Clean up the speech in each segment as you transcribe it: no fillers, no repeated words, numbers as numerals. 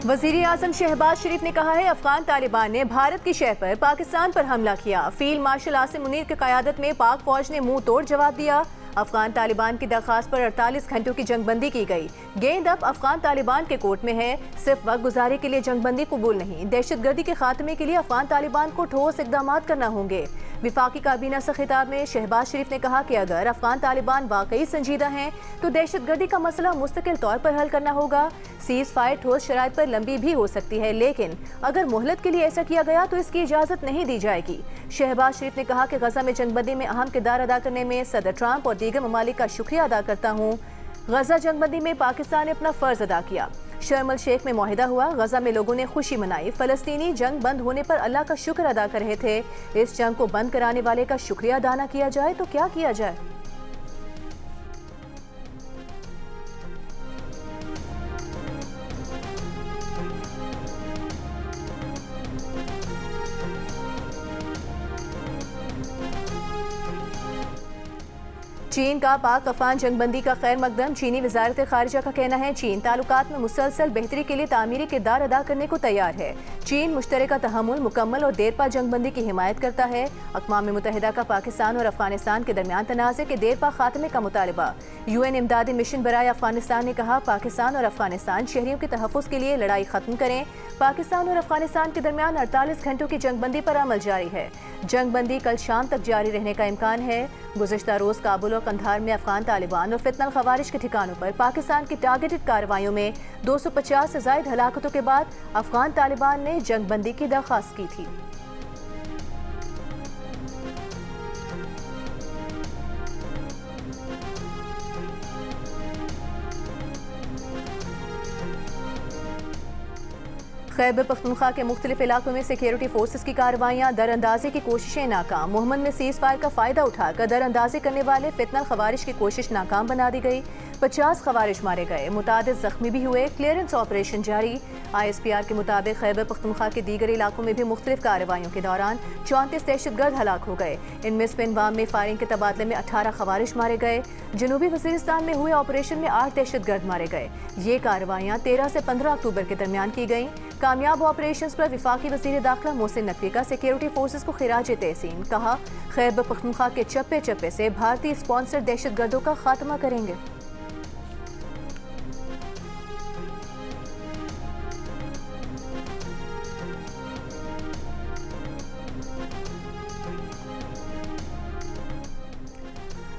वज़ीर आज़म शहबाज शरीफ ने कहा है अफगान तालिबान ने भारत की शहर पर पाकिस्तान पर हमला किया। फील्ड मार्शल आसिम मुनीर की क़यादत में पाक फौज ने मुंह तोड़ जवाब दिया। अफगान तालिबान की दरख्वास्त पर 48 घंटों की जंगबंदी की गई। गेंद अब अफगान तालिबान के कोर्ट में है। सिर्फ वक्त गुजारी के लिए जंगबंदी कबूल नहीं, दहशतगर्दी के खात्मे के लिए अफगान तालिबान को ठोस इकदाम करना होंगे। विफाकी काबीना से खिताब में शहबाज शरीफ ने कहा कि अगर अफगान तालिबान वाकई संजीदा हैं तो दहशतगर्दी का मसला मुस्तकिल तौर पर हल करना होगा। सीज फायर ठोस शराइत पर लंबी भी हो सकती है, लेकिन अगर मोहलत के लिए ऐसा किया गया तो इसकी इजाज़त नहीं दी जाएगी। शहबाज शरीफ ने कहा कि गजा में जंगबंदी में अहम किरदार अदा करने में सदर ट्रंप और दीगर ममालिक का शुक्रिया अदा करता हूँ। गजा जंगबंदी में पाकिस्तान ने अपना फ़र्ज अदा किया। शर्म अल शेख में मुआहिदा हुआ। गजा में लोगों ने खुशी मनाई। फ़लस्तीनी जंग बंद होने पर अल्लाह का शुक्र अदा कर रहे थे। इस जंग को बंद कराने वाले का शुक्रिया अदा न किया जाए तो क्या किया जाए। चीन का पाक अफगान जंगबंदी का खैर मकदम। चीनी वजारत खारिजा का कहना है चीन ताल्लुकात में मुसलसल बेहतरी के लिए तामीरी किरदार अदा करने को तैयार है। चीन मुश्तरका तहम्मुल, मुकम्मल और देरपा जंगबंदी की हिमायत करता है। अक़वाम मुत्तहिदा का पाकिस्तान और अफगानिस्तान के दरमियान तनाज़े के देरपा खात्मे का मुतालबा। UN इमदादी मिशन बराए अफगानिस्तान ने कहा पाकिस्तान और अफगानिस्तान शहरियों के तहफ़्फ़ुज़ के लिए लड़ाई खत्म करें। पाकिस्तान और अफगानिस्तान के दरमियान 48 घंटों की जंगबंदी पर अमल जारी है। जंगबंदी कल शाम तक जारी रहने का इम्कान है। गुज़िश्ता रोज़ काबुल और कंधार में अफगान तालिबान और फितनल खवारिज के ठिकानों पर पाकिस्तान की टारगेटेड कार्रवाइयों में 250 से ज़ायद हलाकतों के बाद अफगान तालिबान ने जंगबंदी की दरख्वास्त की थी। खैबर पख्तूनख्वा के मुख्तलिफ इलाकों में सिक्योरिटी फोर्सेस की कार्रवाइयाँ, दरअंदाजी की कोशिशें नाकाम। मोहम्मद में सीज फायर का फ़ायदा उठाकर दरअंदाजी करने वाले फितनल खवारिज की कोशिश नाकाम बना दी गई। 50 खवारिज मारे गए, मुतादिद जख्मी भी हुए। क्लियरेंस ऑपरेशन जारी। ISPR के मुताबिक खैबर पख्तूनख्वा के दीगर इलाकों में भी मुख्तलिफ कार्रवाइयों के दौरान 34 दहशतगर्द हलाक हो गए। इनमें स्पिनवाम में फायरिंग के तबादले में 18 खवारिज मारे गए। जनूबी वज़ीरिस्तान में हुए ऑपरेशन में 8 दहशतगर्द मारे गए। ये कार्रवाइयाँ 13 से 15 अक्टूबर के दरमियान की गईं। कामयाब ऑपरेशन पर विफाकी वज़ीर दाखिला मोहसिन नकवी का सिक्योरिटी फोर्सेस को खिराज तहसीन। कहा खैबर पख्तूनख्वा के चप्पे चप्पे से भारतीय स्पॉन्सर दहशतगर्दों का खात्मा करेंगे।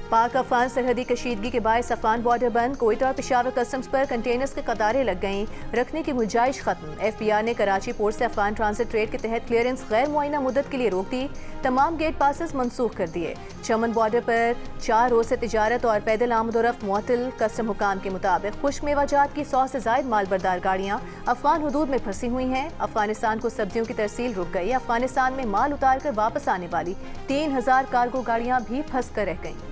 पाक अफगान सरहदी कशीदगी के बायस अफगान बॉर्डर बंद। कोयटा और पेशावर कस्टम्स पर कंटेनर्स के कतारें लग गईं। रखने की गुंजाइश खत्म। FPR ने कराची पोर्ट से अफगान ट्रांसिट ट्रेड के तहत क्लियरेंस गैर मुआयना मुद्दत के लिए रोक दी। तमाम गेट पासेस मनसूख कर दिए। चमन बॉर्डर पर 4 रोज से तिजारत और पैदल आमदोरफ्त मुअत्तल। कस्टम हुकाम के मुताबिक खुश्क मेवाजात की 100 से जायद मालबरदार गाड़ियाँ अफगान हुदूद में फंसी हुई हैं। अफगानिस्तान को सब्जियों की तरसील रुक गई। अफगानिस्तान में माल उतार कर वापस आने वाली 3000 कार्गो गाड़ियाँ भी फंस कर रह गईं।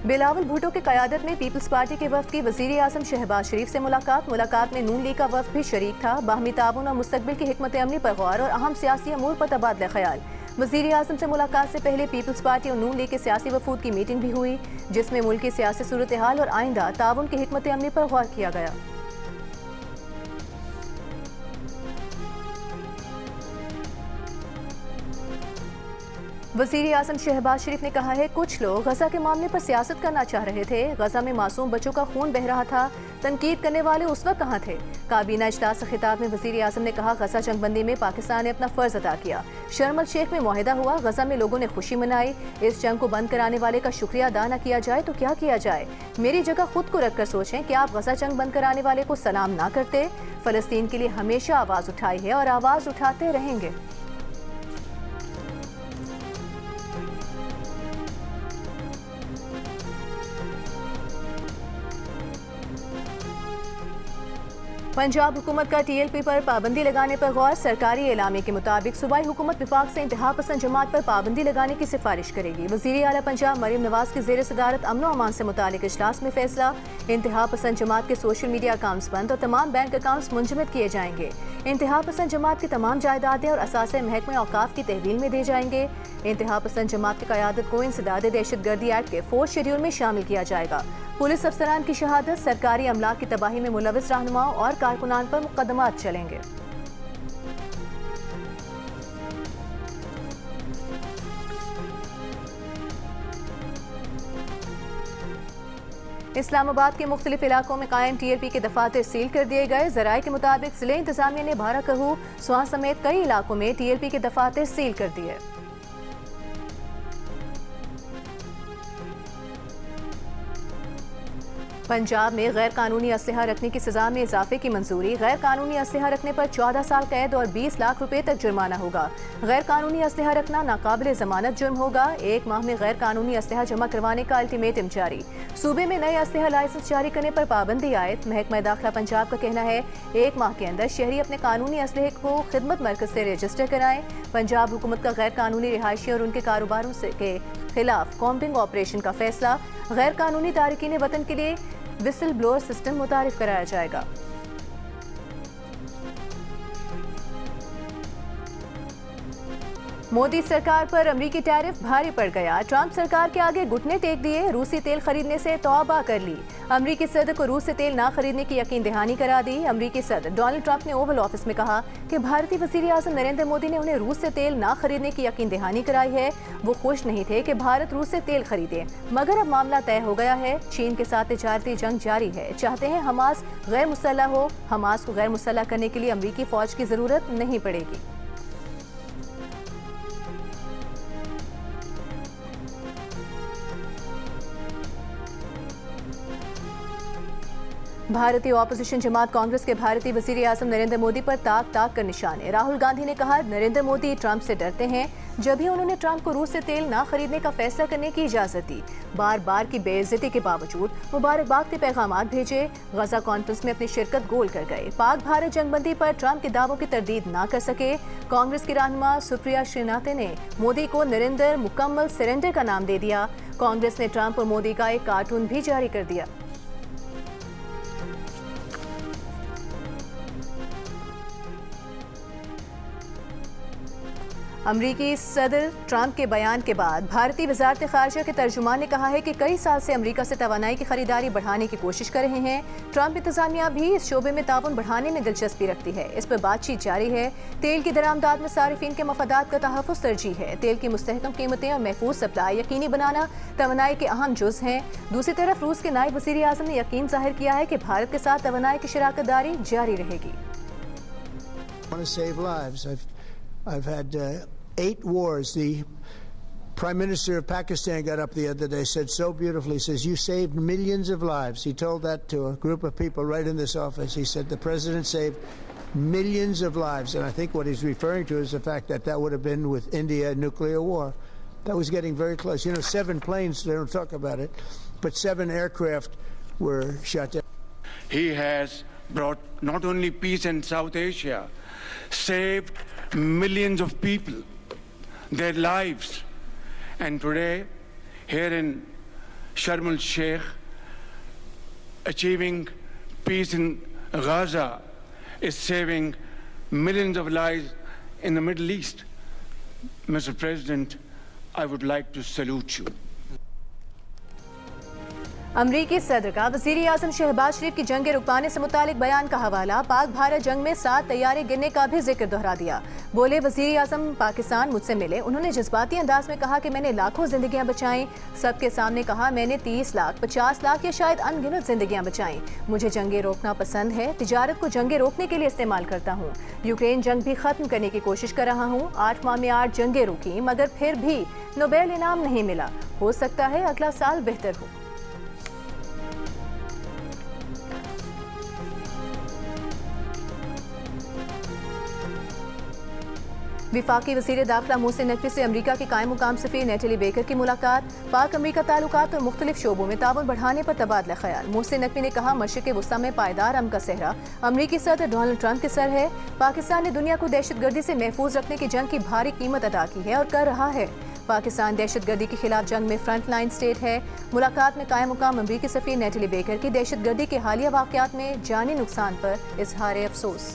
बिलावल भुट्टो की क़यादत में पीपल्स पार्टी के वफ़द की वज़ीर आज़म शहबाज शरीफ से मुलाकात में नून लीग का वफ़द भी शरीक था। बाहमी ताउन और मुस्तक़बिल की हिकमत अमली पर गौर और अहम सियासी अमूर पर तबादला ख्याल। वज़ीर आज़म से मुलाकात से पहले पीपल्स पार्टी और नून लीग के सियासी वफूद की मीटिंग भी हुई, जिसमें मुल्क की सियासी सूरत हाल और आइंदा ताउन की हिकमत अमली पर गौर किया गया। वज़ीर आज़म शहबाज शरीफ ने कहा है कुछ लोग गजा के मामले पर सियासत करना चाह रहे थे। गजा में मासूम बच्चों का खून बह रहा था। तनकीद करने वाले उस वक्त कहाँ थे। काबीना इजलास से खिताब में वज़ीर आज़म ने कहा गजा जंगबंदी में पाकिस्तान ने अपना फ़र्ज अदा किया। शर्म अल शेख में मुआहिदा हुआ। गजा में लोगों ने खुशी मनाई। इस जंग को बंद कराने वाले का शुक्रिया अदा न किया जाए तो क्या किया जाए। मेरी जगह खुद को रख कर सोचें कि आप गजा जंग बंद कराने वाले को सलाम ना करते। फ़लस्तीन के लिए हमेशा आवाज़ उठाई है और आवाज़ उठाते रहेंगे। पंजाब हुकूमत का टीएलपी पर पाबंदी लगाने पर गौर। सरकारी एलामे के मुताबिक सूबाई हुकूमत विफाक से इंतहा पसंद जमात पर पाबंदी लगाने की सिफारिश करेगी। वज़ीर आला पंजाब मरीम नवाज की ज़ेर सदारत अमन व अमान से मुतालिक इजलास में फैसला। इंतहा पसंद जमात के सोशल मीडिया अकाउंट्स बंद और तमाम बैंक अकाउंट्स मुंजमद किए जाएंगे। इंतहा पसंद जमात की तमाम जायदादें और असासे महकमे औकाफ की तहवील में दे जाएंगे। इंतहा पसंद जमात की क़यादत को इंसदाद दहशतगर्दी एक्ट के 4th शेड्यूल में शामिल किया जाएगा। पुलिस अफसरान की शहादत, सरकारी अमलाक की तबाही में मुलविस रहनुमाओं और कारकुनान पर मुकदमात चलेंगे। इस्लामाबाद के मुख्तलिफ इलाकों में कायम टीएलपी के दफातर सील कर दिए गए। जराये के मुताबिक जिले इंतजामिया ने बाराकहू, स्वां समेत कई इलाकों में टीएलपी के दफातर सील कर दिए। पंजाब में गैर कानूनी असलहा रखने की सजा में इजाफे की मंजूरी। गैर कानूनी असलहा रखने पर 14 साल कैद और 20 लाख रुपए तक जुर्माना होगा। गैर कानूनी असलहा रखना नाकाबिल जमानत जुर्म होगा। 1 माह में गैर कानूनी असलहा जमा करवाने का अल्टीमेटम जारी। सूबे में नए असलहा लाइसेंस जारी करने पर पाबंदी आयद। महकमा दाखिला पंजाब का कहना है 1 माह के अंदर शहरी अपने कानूनी असलहे को खिदमत मरकज से रजिस्टर कराएं। पंजाब हुकूमत का गैर कानूनी रिहायशी और उनके कारोबारों के खिलाफ कॉम्बिंग ऑपरेशन का फैसला। गैर कानूनी तारकीन वतन के लिए विसल ब्लोअर सिस्टम मुतारिफ कराया जाएगा। मोदी सरकार पर अमरीकी टैरिफ भारी पड़ गया। ट्रंप सरकार के आगे घुटने टेक दिए। रूसी तेल खरीदने से तौबा कर ली। अमरीकी सदर को रूस से तेल ना खरीदने की यकीन दहानी करा दी। अमरीकी सदर डोनाल्ड ट्रंप ने ओवल ऑफिस में कहा कि भारतीय वज़ीर आज़म नरेंद्र मोदी ने उन्हें रूस से तेल ना खरीदने की यकीन दहानी कराई है। वो खुश नहीं थे कि भारत रूस से तेल खरीदे, मगर अब मामला तय हो गया है। चीन के साथ तिजारती जंग जारी है। चाहते हैं हमास गैर मुसल्लह हो। हमास को गैर मुसल्लह करने के लिए अमरीकी फौज की जरूरत नहीं पड़ेगी। भारतीय ऑपोजिशन जमात कांग्रेस के भारतीय वज़ीर आज़म नरेंद्र मोदी पर ताक ताक कर निशाने। राहुल गांधी ने कहा नरेंद्र मोदी ट्रंप से डरते हैं, जब ही उन्होंने ट्रंप को रूस से तेल ना खरीदने का फैसला करने की इजाजत दी। बार बार की बेइज्जती के बावजूद मुबारकबाद के पैगामात भेजे। गजा कॉन्फ्रेंस में अपनी शिरकत गोल कर गए। पाक भारत जंगबंदी पर ट्रंप के दावों की तरदीद ना कर सके। कांग्रेस की रहनुमा सुप्रिया श्रीनाथ ने मोदी को नरेंद्र मुकम्मल सरेंडर का नाम दे दिया। कांग्रेस ने ट्रंप और मोदी का एक कार्टून भी जारी कर दिया। अमरीकी सदर ट्रंप के बयान के बाद भारतीय वजारत खारजा के तर्जुमान ने कहा है कि कई साल से अमरीका से तवानाई की खरीदारी बढ़ाने की कोशिश कर रहे हैं। ट्रंप इंतजामिया भी इस शोबे में ताउन बढ़ाने में दिलचस्पी रखती है। इस पर बातचीत जारी है। तेल की दरामदाद में सारिफिन के मफादात का तहफ़्फ़ुज़ तरजीह है। तेल की मुस्तहकम कीमतें और महफूज सप्लाई यकीनी बनाना तवानाई के अहम जुज़ हैं। दूसरी तरफ रूस के नायब वज़ीर आज़म ने यकीन जाहिर किया है कि भारत के साथ तवानाई की शराकत दारी जारी रहेगी। I've had 8 wars. The Prime Minister of Pakistan got up the other day, said so beautifully, says, you saved millions of lives. He told that to a group of people right in this office. He said the president saved millions of lives. And I think what he's referring to is the fact that that would have been with India nuclear war. That was getting very close. You know, 7 planes, they don't talk about it, but 7 aircraft were shot down. He has brought not only peace in South Asia, saved millions of people, their lives. And today, here in Sharm el-Sheikh, achieving peace in Gaza is saving millions of lives in the Middle East. Mr. President, I would like to salute you. अमरीकी सदर का वज़ीर आज़म शहबाज शरीफ की जंग रुकवाने से मुतालिक बयान का हवाला। पाक भारत जंग में 7 तैयारे गिरने का भी जिक्र दोहरा दिया। बोले वज़ीर आज़म पाकिस्तान मुझसे मिले, उन्होंने जज्बाती अंदाज में कहा कि मैंने लाखों जिंदगियां बचाई। सबके सामने कहा मैंने 30 लाख 50 लाख या शायद अनगिनत जिंदगियां बचाई। मुझे जंगे रोकना पसंद है, तिजारत को जंगे रोकने के लिए इस्तेमाल करता हूँ। यूक्रेन जंग भी खत्म करने की कोशिश कर रहा हूँ। 8 माह में 8 जंगे रुकी, मगर फिर भी नोबेल इनाम नहीं मिला। हो सकता है अगला साल बेहतर हो। विफाकी वज़ीर दाखिला मोहसिन नकवी से अमरीका की कायम मुकाम सफ़ीर नेटली बेकर की मुलाकात। पाक अमरीका ताल्लुकात और मुख्तलिफ शोबों में ताउन बढ़ाने पर तबादला ख्याल। मोहसिन नकवी ने कहा, मशरिक़ वस्ता में पायदार अमन का सेहरा अमरीकी सदर डोनाल्ड ट्रंप के सर है। पाकिस्तान ने दुनिया को दहशतगर्दी से महफूज रखने की जंग की भारी कीमत अदा की है और कर रहा है। पाकिस्तान दहशतगर्दी के खिलाफ जंग में फ्रंट लाइन स्टेट है। मुलाकात में कायम मुकाम अमरीकी सफ़ीर नेटली बेकर की दहशतगर्दी के हालिया वाक़यात में जानी नुकसान पर इजहार अफसोस।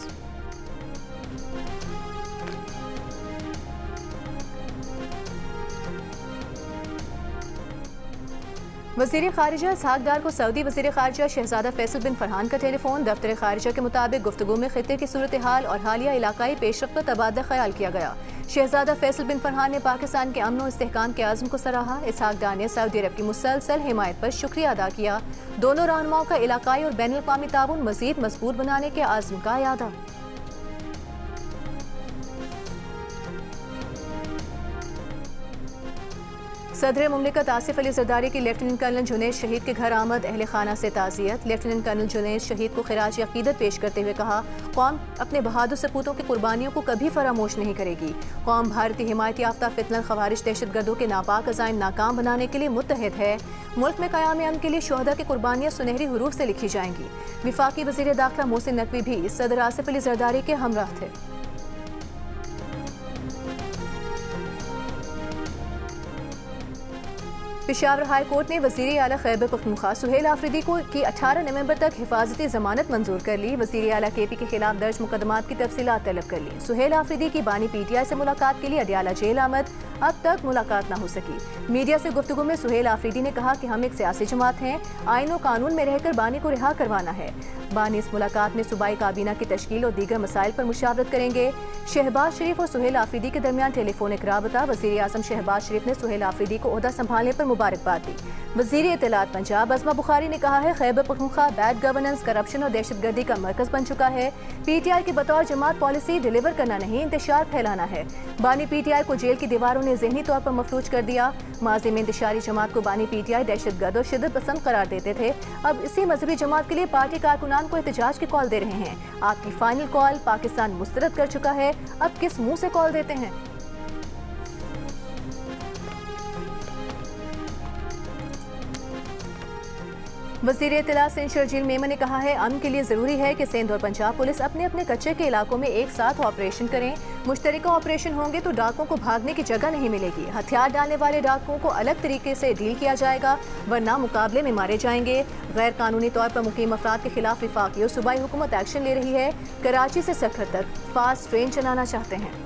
वज़ीर ख़ारिजा इसहाक़ डार को सऊदी वज़ीर ख़ारिजा शहज़ादा फैसल बिन फरहान का टेलीफोन। दफ्तर ख़ारिजा के मुताबिक गुफ्तगू में ख़ित्ते की सूरत हाल और हालिया इलाकाई पेशरफ़्त पर तबादला ख्याल किया गया। शहज़ादा फैसल बिन फरहान ने पाकिस्तान के अमन और इस्तेहकाम के आज़म को सराहा। इसहाक़ डार ने सऊदी अरब की मुसलसल हिमायत पर शुक्रिया अदा किया। दोनों रहनुमाओं का इलाकाई और बैनुल अक़वामी ताउन मज़ीद मजबूत बनाने के आज़म का यादा। सदर मुमलिकत आसिफ अली ज़रदारी की लेफ्टिनेंट कर्नल जुनैद शहीद के घर आमद। अहले खाना से ताज़ियत। लेफ्टिनेंट कर्नल जुनैद शहीद को खिराज अक़ीदत पेश करते हुए कहा, कौम अपने बहादुर सपूतों की कुर्बानियों को कभी फरामोश नहीं करेगी। कौम भारतीय हिमायत याफ्ता फितनल खवारिज दहशतगर्दों के नापाक अज़ाइम नाकाम बनाने के लिए मुत्तहिद है। मुल्क में क़याम अमन के लिए शुहदा की कुर्बानियाँ सुनहरी हरूफ से लिखी जाएंगी। विफाकी वज़ीर दाखिला मोहसिन नकवी भी सदर आसिफ अली ज़रदारी के हमराह थे। पेशावर हाई कोर्ट ने वज़ीर आला खैबर पख्तूनख्वा सुहेल आफरीदी को की 18 नवंबर तक हिफाजती जमानत मंजूर कर ली। वज़ीर आला केपी के खिलाफ दर्ज मुकदमात की तफसीलात तलब कर ली। सुहेल आफरीदी की बानी पीटीआई से मुलाकात के लिए अडियाला जेल आमद। अब तक मुलाकात न हो सकी। मीडिया से गुफ्तगू में सुहेल आफरीदी ने कहा कि हम एक सियासी जमात हैं, आइन और कानून में रहकर बानी को रिहा करवाना है। बानी इस मुलाकात में सूबाई काबीना की तश्कील और दीगर मसाइल पर मुशावरत करेंगे। शहबाज शरीफ और सुहेल आफरीदी के दरमियान टेलीफोनिक राबता। वज़ीर आज़म शहबाज शरीफ ने सुहेल आफरीदी को ओहदा संभालने पर मुबारकबाद दी। वज़ीर इत्तलात पंजाब अज़मा बुखारी ने कहा है, Khyber Pakhtunkhwa bad governance, corruption और दहशतगर्दी का मरकज़ बन चुका है। पीटीआई की बतौर जमात पॉलिसी डिलीवर करना नहीं, इंतशार फैलाना है। बानी पीटीआई को जेल की दीवारों ने ज़हनी तौर पर मफलूज कर दिया। माजी में इंतशारी जमात को बानी पीटीआई दहशतगर्द और शिद्दत पसंद करार देते थे। अब इसी मजहबी जमात के लिए पार्टी कारकुनान को एहतजाज की कॉल दे रहे हैं। आपकी फाइनल कॉल पाकिस्तान मुस्तरद कर चुका है, अब किस मुंह से कॉल देते हैं। वज़ीर इत्तलात सिंध शर्जील मेमन ने कहा है, अमन के लिए ज़रूरी है कि सिंध और पंजाब पुलिस अपने अपने कच्चे के इलाकों में एक साथ ऑपरेशन करें। मुश्तरका ऑपरेशन होंगे तो डाकुओं को भागने की जगह नहीं मिलेगी। हथियार डालने वाले डाकुओं को अलग तरीके से डील किया जाएगा, वरना मुकाबले में मारे जाएंगे। गैर कानूनी तौर पर मुकीम अफराद के खिलाफ विफाकी और सूबाई हुकूमत एक्शन ले रही है। कराची से सखर तक फास्ट ट्रेन चलाना चाहते हैं।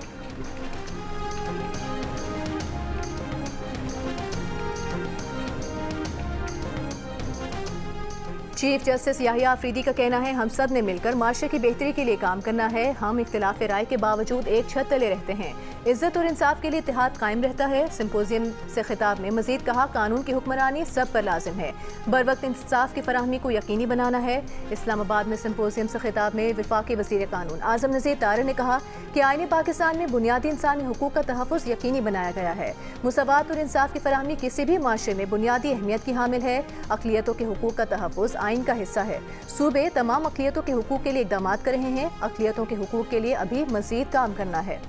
चीफ जस्टिस याहिया अफरीदी का कहना है, हम सब ने मिलकर माशरे की बेहतरी के लिए काम करना है। हम इख्तिलाफ राय के बावजूद एक छत तले रहते हैं। इज्जत और इंसाफ के लिए इत्तेहाद कायम रहता है। सिंपोजियम से खिताब में मजीद कहा, कानून की हुक्मरानी सब पर लाजिम है। बर वक्त इंसाफ की फराहमी को यकीनी बनाना है। इस्लामाबाद में सिंपोजियम से खिताब में वफाकी वज़ीर कानून आज़म नज़ीर तारर ने कहा कि आईन पाकिस्तान में बुनियादी इंसानी हुकूक का तहफ़्फ़ुज़ यकीनी बनाया गया है। मुसावात और इंसाफ की फराहमी किसी भी माशरे में बुनियादी अहमियत की हामिल है। अक़लियतों के हुकूक का तहफ़्फ़ुज़ आइन का हिस्सा है। सूबे तमाम अक़लियतों के हुकूक के लिए इक़दामात कर रहे हैं। अक़लियतों के हुकूक के लिए अभी मज़ीद काम करना है।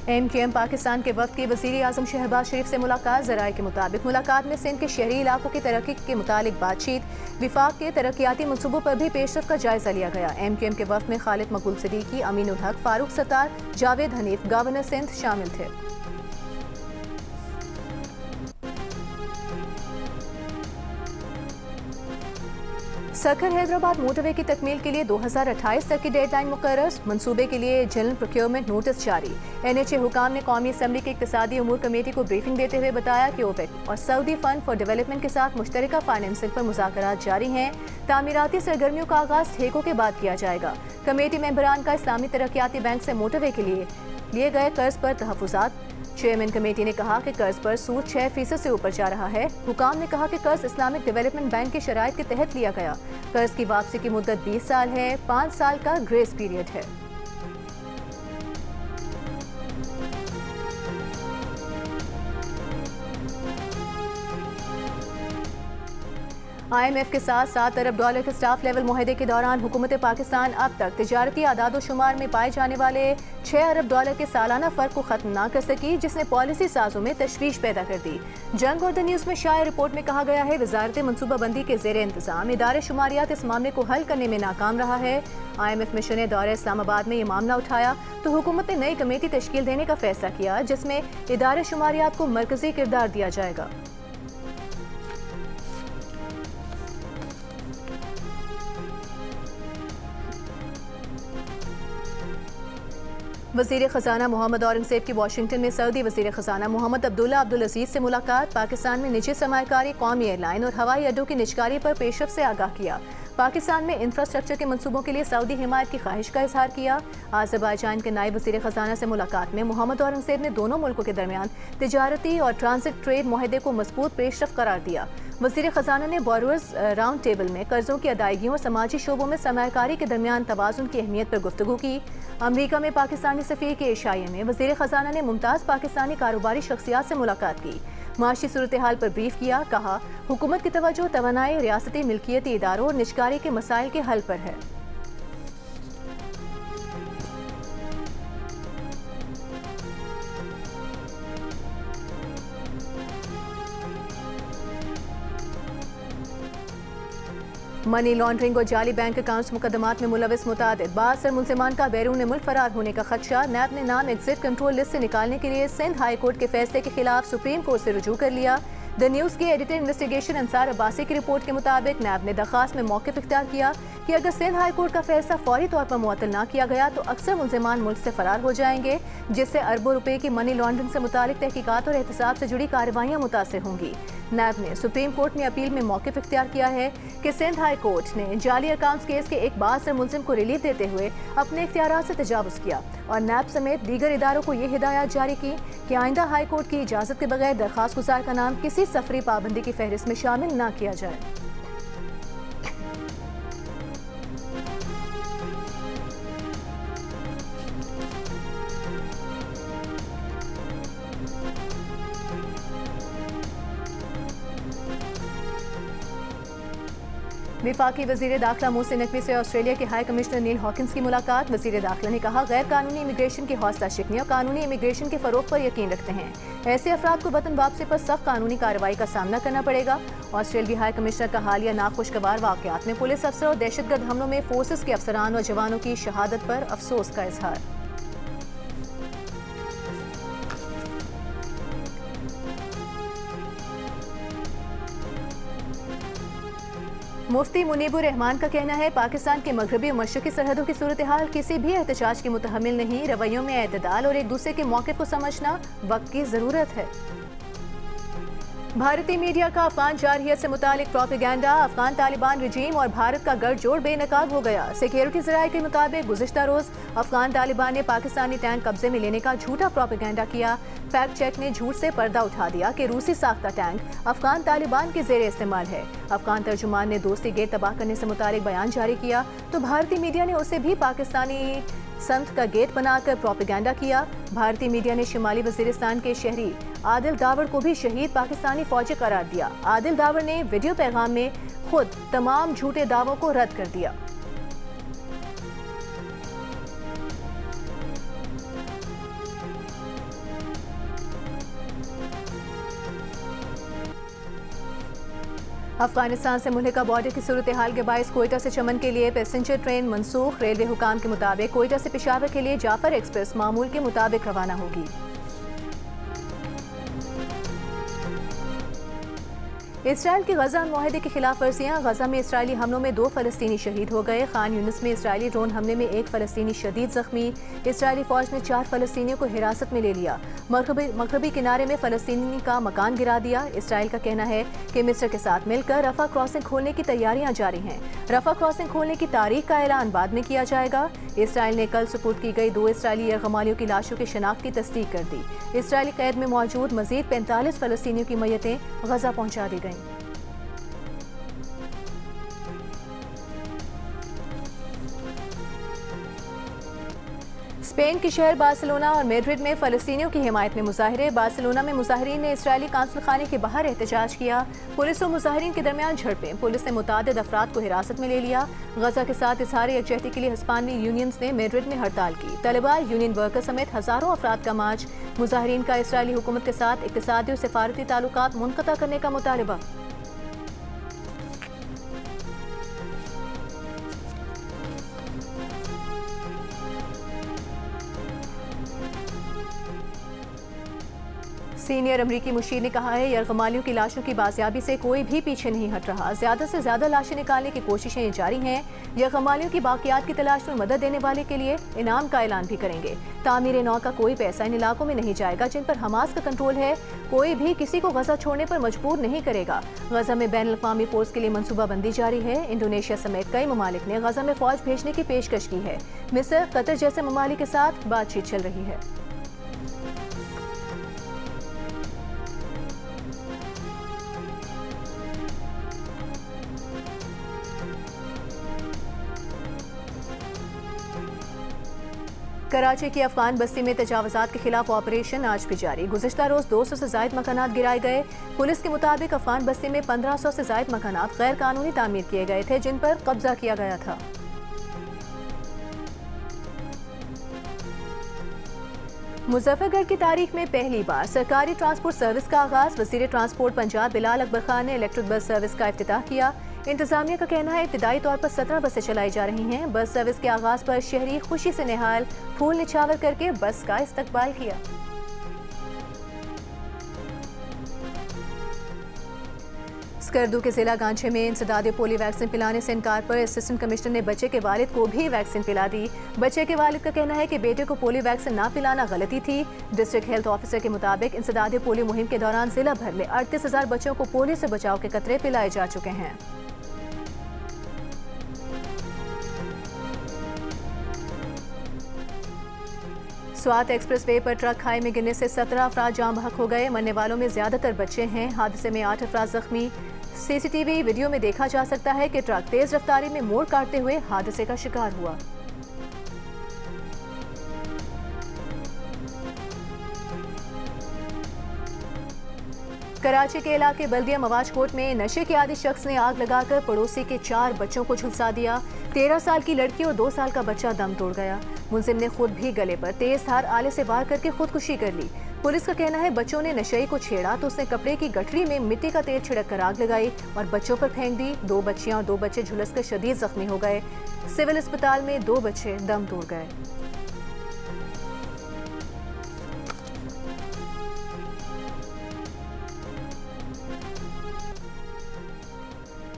MQM पाकिस्तान के वक्त की वज़ीर आज़म शहबाज शरीफ से मुलाकात। ज़राए के मुताबिक मुलाकात में सिंध के शहरी इलाकों की तरक्की के मुतालिक बातचीत, विफाक के तरक्याती मनसूबों पर भी पेशरफ का जायजा लिया गया। MQM के वक्त में खालिद मकबूल सिद्दीकी, अमीन उल हक, फारूक सत्तार, जावेद हनीफ, गवर्नर सिंध शामिल थे। सखर हैदराबाद मोटरवे की तकमील के लिए 2028 तक की डेडलाइन मुकर्रर। मंसूबे के लिए जनरल प्रोक्योरमेंट नोटिस जारी। NHA हुकाम ने कौमी असम्बली की इक़्तिसादी उमूर कमेटी को ब्रीफिंग देते हुए बताया कि OPEC और सऊदी फंड फॉर डेवलपमेंट के साथ मुश्तरका फाइनेंसिंग पर मुज़ाकरात जारी हैं। तामीराती सरगर्मियों का आगाज़ ठेकों के बाद किया जाएगा। कमेटी मेंबरान का इस्लामी तरक्याती बैंक से मोटरवे के लिए गए कर्ज पर तहफ़्फ़ुज़ात। चेयरमैन कमेटी ने कहा कि कर्ज पर सूद 6% से ऊपर जा रहा है। हुकाम ने कहा कि कर्ज इस्लामिक डेवलपमेंट बैंक की शराइत के तहत लिया गया। कर्ज की वापसी की मुद्दत 20 साल है। 5 साल का ग्रेस पीरियड है। IMF के साथ $7 अरब के स्टाफ लेवल मुआहदे के दौरान हुकूमत पाकिस्तान अब तक तिजारती आदाद शुमार में पाए जाने वाले $6 अरब के सालाना फ़र्क को ख़त्म ना कर सकी, जिसने पॉलिसी साजों में तशवीश पैदा कर दी। जंग और द न्यूज़ में शाया रिपोर्ट में कहा गया है, वजारत मनसूबाबंदी के ज़ेर इंतज़ाम इदारे शुमारियात इस मामले को हल करने में नाकाम रहा है। IMF मिशन ने दौरे इस्लामाबाद में ये मामला उठाया तो हुकूमत ने नई कमेटी तश्कील देने का फैसला किया, जिसमें इदारे शुमारियात को मरकजी किरदार दिया जाएगा। वज़ीर ख़ज़ाना मोहम्मद औरंगज़ेब की वाशिंगटन में सऊदी वज़ीर ख़ज़ाना मोहम्मद अब्दुल्ला अब्दुल अज़ीज़ से मुलाकात। पाकिस्तान में निजी सरमायाकारी, कौमी एयरलाइन और हवाई अड्डों की निजकारी पर पेशरफ से आगाह किया। पाकिस्तान में इंफ्रास्ट्रक्चर के मंसूबों के लिए सऊदी हिमायत की ख्वाहिश का इजहार किया। आज़रबाईजान के नायब वज़ीर ख़ज़ाना से मुलाकात में मोहम्मद औरंगज़ेब ने दोनों मुल्कों के दरमियान तिजारती और ट्रांजिट ट्रेड मुआहदे को मजबूत पेशरफ करार दिया। वज़ीर ख़ज़ाना ने बोरोवर्स राउंड टेबल में कर्जों की अदायगियों और समाजी शोबों में सरमायाकारी के दरमियान तवाज़ुन की अहमियत पर गुफ्तगू की। अमरीका में पाकिस्तानी सफ़ीर के इशाये में वज़ीर ख़ज़ाना ने मुमताज़ पाकिस्तानी कारोबारी शख्सियात से मुलाकात की, माशी सूरत हाल पर ब्रीफ किया। कहा, हुकूमत की तवज्जो तवानाई, रियासती मिल्कियती इदारों और निजकारी के मसाइल के हल पर है। मनी लॉन्ड्रिंग और जाली बैंक अकाउंट्स मुकदमात में मुलविस मुतादिद बासर मुलजिमान का बैरून मुल्क फरार होने का खदशा। नैब ने नाम एग्जिट कंट्रोल लिस्ट से निकालने के लिए सिंध हाई कोर्ट के फैसले के खिलाफ सुप्रीम कोर्ट से रुजू कर लिया। द न्यूज़ की एडिटर इन्वेस्टिगेशन अंसार अब्बासी की रिपोर्ट के मुताबिक नैब ने दरखास्त में मौक़िफ़ इख्तियार किया कि अगर सिंध हाई कोर्ट का फैसला फौरी तौर पर मुअत्तल ना किया गया तो अक्सर मुलजिमान मुल्क से फरार हो जाएंगे, जिससे अरबों रुपए की मनी लॉन्ड्रिंग से मुतालिक तहकीकात और एहतसाब से जुड़ी कार्रवाइयाँ मुतासिर होंगी। नैब ने सुप्रीम कोर्ट में अपील में मौक़िफ़ इख्तियार किया है कि सिंध हाई कोर्ट ने जाली अकाउंट्स केस के एक बासर मुलजिम को रिलीफ देते हुए अपने इख्तियारात से तजावुज़ किया और नैब समेत दीगर इदारों को ये हिदायत जारी की कि आइंदा हाई कोर्ट की इजाज़त के बगैर दरखास्त गुजार का नाम किसी सफरी पाबंदी की फहरिस्त में शामिल न किया जाए। विफाकी वज़ीर दाखिला मोहसिन नकवी से ऑस्ट्रेलिया के हाई कमिश्नर नील हॉकिंस की मुलाकात। वज़ीर दाखिला ने कहा, गैर कानूनी इमिग्रेशन की हौसला शिकनी और कानूनी इमिग्रेशन के फ़रोग पर यकीन रखते हैं। ऐसे अफराद को वतन वापसी पर सख्त कानूनी कार्रवाई का सामना करना पड़ेगा। ऑस्ट्रेलियाई हाई कमिश्नर का हालिया नाखुशगवार वाक़यात में पुलिस अफसर और दहशतगर्द हमलों में फोर्सेस के अफसरान और जवानों की शहादत पर अफसोस का इजहार। मुफ्ती मुनीबुर रहमान का कहना है, पाकिस्तान के मगरबी और मशरकी सरहदों की सूरत हाल किसी भी एहतजाज की मुतहम्मिल नहीं। रवैयों में एतदाल और एक दूसरे के मौक़िफ़ को समझना वक्त की ज़रूरत है। भारतीय मीडिया का अफगान जारहियत से मुतालिक प्रोपेगेंडा। अफगान तालिबान रजीम और भारत का गठजोड़ बेनकाब हो गया। सिक्योरिटी ज़राए के मुताबिक गुज़िश्ता रोज़ अफगान तालिबान ने पाकिस्तानी टैंक कब्जे में लेने का झूठा प्रोपेगेंडा किया। फैक्ट चेक ने झूठ से पर्दा उठा दिया कि रूसी साख्ता टैंक अफगान तालिबान के ज़ेरे इस्तेमाल है। अफगान तर्जुमान ने दोस्ती गेट तबाह करने से मुतालिक बयान जारी किया तो भारतीय मीडिया ने उसे भी पाकिस्तानी संत का गेट बनाकर प्रोपेगेंडा किया। भारतीय मीडिया ने शिमाली वजीरिस्तान के शहरी आदिल दावर को भी शहीद पाकिस्तानी फौजी करार दिया। आदिल दावर ने वीडियो पैगाम में खुद तमाम झूठे दावों को रद्द कर दिया। अफगानिस्तान से मुल्हिका बॉर्डर की सूरत हाल के बायस कोयटा से चमन के लिए पैसेंजर ट्रेन मनसूख। रेलवे हुकाम के मुताबिक कोयटा से पेशावर के लिए जाफर एक्सप्रेस मामूल के मुताबिक रवाना होगी। इसराइल की गजा मुआहदे की खिलाफ वर्जियाँ। गजा में इसराइली हमलों में 2 फ़लस्तीनी शहीद हो गए। खान यूनिस में इसराइली ड्रोन हमले में 1 फ़लस्तीनी शदीद जख्मी। इसराइली फौज ने 4 फ़लस्तीनियों को हिरासत में ले लिया। मगरबी किनारे में फ़लस्तीनी का मकान गिरा दिया। इसराइल का कहना है कि मिस्र के साथ मिलकर रफा क्रॉसिंग खोलने की तैयारियां जारी हैं। रफा क्रॉसिंग खोलने की तारीख का ऐलान बाद में किया जाएगा। इसराइल ने कल सुपुर्द की गई 2 इसराइली यरगमालियों की लाशों की शिनाख्त की तस्दीक कर दी। इसराइली कैद में मौजूद मजीद 45 फ़लस्तीनियों की मैयतें गजा पहुंचा दी गईं। स्पेन के शहर बार्सिलोना और मैड्रिड में फ़लस्तीनियों की हिमायत में मुजाहरे। बार्सिलोना में मुजाहरीन ने इसराइली कांसुल खाने के बाहर एहतजाज किया। पुलिस और मुजाहरीन के दरमियान झड़पें। पुलिस ने मुतादिद अफराद को हिरासत में ले लिया। गजा के साथ इजहार यकजहती के लिए हिस्पानी यूनियंस ने मैड्रिड में हड़ताल की। तलबा, यूनियन वर्कर समेत हजारों अफराद का मार्च। मुजाहरीन का इसराइली हुकूमत के साथ इक्तिसादी और सिफारती ताल्लुकात मुनक़ता करने का मुतालबा। सीनियर अमरीकी मुशीर ने कहा है, यरगमालियों की लाशों की बाजियाबी से कोई भी पीछे नहीं हट रहा। ज्यादा से ज्यादा लाशें निकालने की कोशिशें जारी हैं। यरगमालियों की बाकियात की तलाश में मदद देने वाले के लिए इनाम का ऐलान भी करेंगे। तामीर नौ का कोई पैसा इन इलाकों में नहीं जाएगा जिन पर हमास का कंट्रोल है। कोई भी किसी को गजा छोड़ने पर मजबूर नहीं करेगा। गजा में बैन अवी फोर्स के लिए मनसूबाबंदी जारी है। इंडोनेशिया समेत कई ममालिक ने गजा में फौज भेजने की पेशकश की है। मिस्र, कतर जैसे ममालिक के साथ बातचीत चल रही है। कराची की अफगान बस्ती में तजावुज़ात के खिलाफ ऑपरेशन आज भी जारी। गुज़िश्ता रोज 200 से ज़ायद मकानात गिराए गए। पुलिस के मुताबिक अफगान बस्ती में 1500 से ज़ायद मकानात गैर कानूनी तामीर किए गए थे जिन पर कब्जा किया गया था। मुजफ्फरगढ़ की तारीख में पहली बार सरकारी ट्रांसपोर्ट सर्विस का आगाज। वज़ीर ट्रांसपोर्ट पंजाब बिलाल अकबर खान ने इलेक्ट्रिक बस सर्विस का इफ्तिताह किया। इंतजामिया का कहना है इब्तिदाई तौर पर 17 बसें चलाई जा रही हैं। बस सर्विस के आगाज पर शहरी खुशी से निहाल, फूल निछावर करके बस का इस्तकबाल किया। स्कर्दू के जिला गांचे में इंसदाद पोलियो वैक्सीन पिलाने से इनकार पर असिस्टेंट कमिश्नर ने बच्चे के वालिद को भी वैक्सीन पिला दी। बच्चे के वालिद का कहना है कि बेटे को पोलियो वैक्सीन ना पिलाना गलती थी। डिस्ट्रिक्ट हेल्थ ऑफिसर के मुताबिक इंसदाद पोलियो मुहिम के दौरान जिला भर में 38,000 बच्चों को पोलियो से बचाव के कतरे पिलाए जा चुके हैं। स्वात एक्सप्रेस वे पर ट्रक खाई में गिरने से 17 अफराद जाम बहक हो गए। मरने वालों में ज्यादातर बच्चे हैं। हादसे में 8 अफराद जख्मी। सीसीटीवी वीडियो में देखा जा सकता है कि ट्रक तेज रफ्तारी में मोड़ काटते हुए हादसे का शिकार हुआ। कराची के इलाके बल्दिया मवाज कोट में नशे के आदी शख्स ने आग लगाकर पड़ोसी के 4 बच्चों को झुलसा दिया। 13 साल की लड़की और 2 साल का बच्चा दम तोड़ गया। मुलजिम ने खुद भी गले पर तेज धार आले से वार करके खुदकुशी कर ली। पुलिस का कहना है बच्चों ने नशेई को छेड़ा तो उसने कपड़े की गठरी में मिट्टी का तेल छिड़क कर आग लगाई और बच्चों पर फेंक दी। 2 बच्चियां और 2 बच्चे झुलसकर शदीद जख्मी हो गए। सिविल अस्पताल में 2 बच्चे दम तोड़ गए।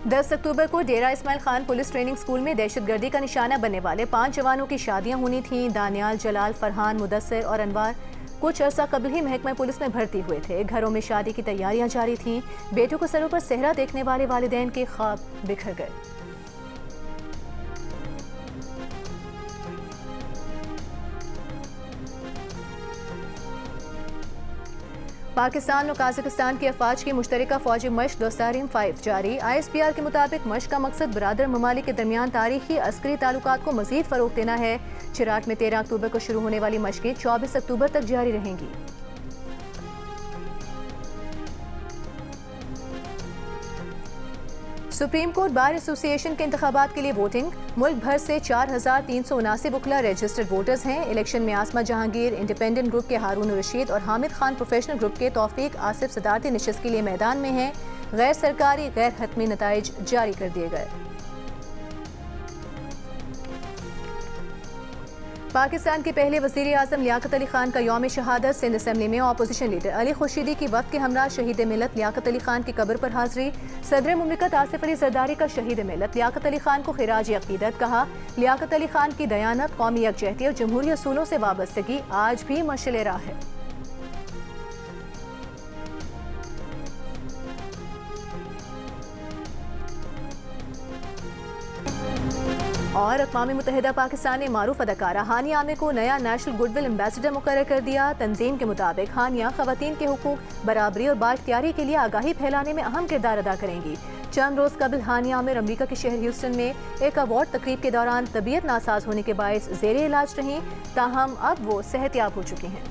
दस अक्टूबर को Dera Ismail Khan police training school में दहशतगर्दी का निशाना बनने वाले 5 जवानों की शादियां होनी थीं। दानियाल, जलाल, फरहान, मुदस्सिर और अनवार कुछ अर्सा कबल ही महकमा पुलिस में भर्ती हुए थे। घरों में शादी की तैयारियां जारी थीं। बेटों को सरों पर सेहरा देखने वाले वालिदैन के ख्वाब बिखर गए। पाकिस्तान और काज़ाकिस्तान की अफवाज की मुश्तरका फौजी मशक दोस्तारिम 5 जारी। ISPR के मुताबिक मशक का मकसद बरादर ममालिक के दरमियान तारीखी अस्करी ताल्लुकात को मजीद फरोग देना है। चिराट में 13 अक्टूबर को शुरू होने वाली मशकें 24 अक्टूबर तक जारी रहेंगी। सुप्रीम कोर्ट बार एसोसिएशन के इंतखाबात के लिए वोटिंग। मुल्क भर से 4,379 वकला रजिस्टर्ड वोटर्स हैं। इलेक्शन में आसमा जहांगीर, इंडिपेंडेंट ग्रुप के हारून रशीद और हामिद खान प्रोफेशनल ग्रुप के तौफीक आसिफ सदारती नशिस्त के लिए मैदान में हैं। गैर सरकारी गैर हतमी नताइज जारी कर दिए गए। पाकिस्तान के पहले वज़ीर आज़म लियाकत अली खान का यौम शहादत। सिंध असेंबली में अपोजिशन लीडर अली खुर्शीदी की वक्त के हमरा शहीद मिलत लियाकत अली खान की कब्र पर हाजिरी। सदर मुमलिकत आसिफ अली जरदारी का शहीद मिलत लियाकत अली खान को खिराज अकीदत कहा। लियाकत अली खान की दयानत, कौमी यकजहती और जमहूरी असूलों से वाबस्तगी आज भी मशअल राह है। और अक़वाम मुत्तहिदा पाकिस्तान ने मारूफ अदाकारा हानिया आमिर को नया नेशनल गुडविल एम्बेसडर मुकर्रर कर दिया। तंजीम के मुताबिक हानिया ख़वातीन के हुकूक, बराबरी और बाइख्तियारी के लिए आगाही फैलाने में अहम किरदार अदा करेंगी। चंद रोज़ कबल हानिया आमिर अमरीका के शहर ह्यूस्टन में एक अवार्ड तकरीब के दौरान तबीयत नासाज होने के बायस ज़ेरे इलाज रहीं, ताहम अब वो सेहतयाब हो चुकी हैं।